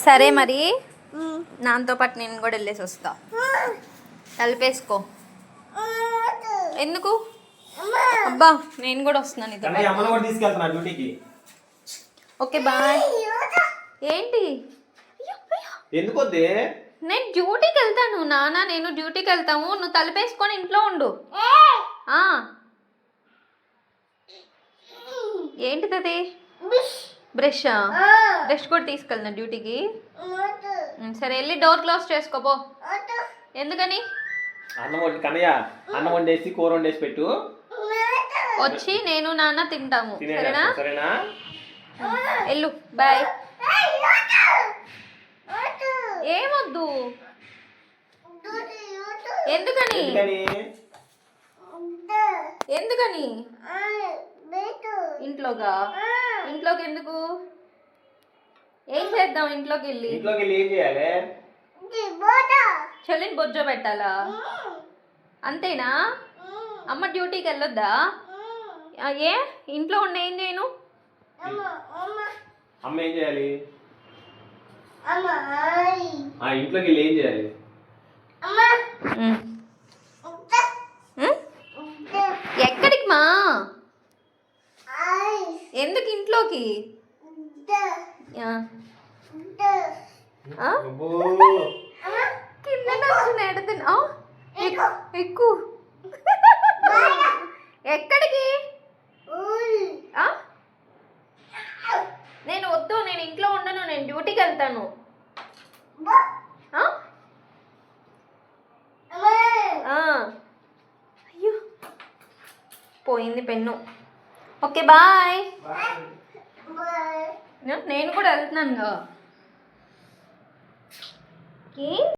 సరే మరి నాతో పాటు నేను కూడా వెళ్ళేసి వస్తా. కలిపేసుకో. ఎందుకు? అబ్బా నేను కూడా వస్తున్నాను నీతో. Okay bye. ఏంటి? ఎందుకు? నేను డ్యూటీకి వెళ్తాను నాన్న, నేను డ్యూటీకి వెళ్తాము. నువ్వు తలుపేసుకొని ఇంట్లో ఉండు. ఏంటిది? బ్రష్. బ్రష్ కూడా తీసుకెళ్ళిన డ్యూటీకి. సరే వెళ్ళి డోర్ క్లోజ్ చేసుకోపో. ఎందుకని? అన్నం వండేసి కూర వండేసి పెట్టు. వచ్చి నేను నాన్న తింటాము. సరేనా? వెళ్ళు. బాయ్. ఏమొద్దు. ఎందుకని? ఇంట్లోకి ఎందుకు? ఏం చేద్దాం? ఇంట్లోకి వెళ్ళి ఏం చేయాలి? చెల్లిని బొజ్జో పెట్టాలా? అంతేనా? అమ్మ డ్యూటీకి వెళ్ళొద్దా? ఏ ఇంట్లో ఉండి ఏం చేయను? అమ్మ ఏం చేయాలి? ఇంట్లోకి వెళ్ళి ఏం చేయాలి? ఎక్కడికి మా? ఎందుకు ఇంట్లోకి? ఎక్కువ. ఎక్కడికి? నేను వద్దు, నేను ఇంట్లో ఉండను, నేను డ్యూటీకి వెళ్తాను. అయ్యో పోయింది పెన్ను. Okay bye. నేను కూడా వెళ్తున్నాను.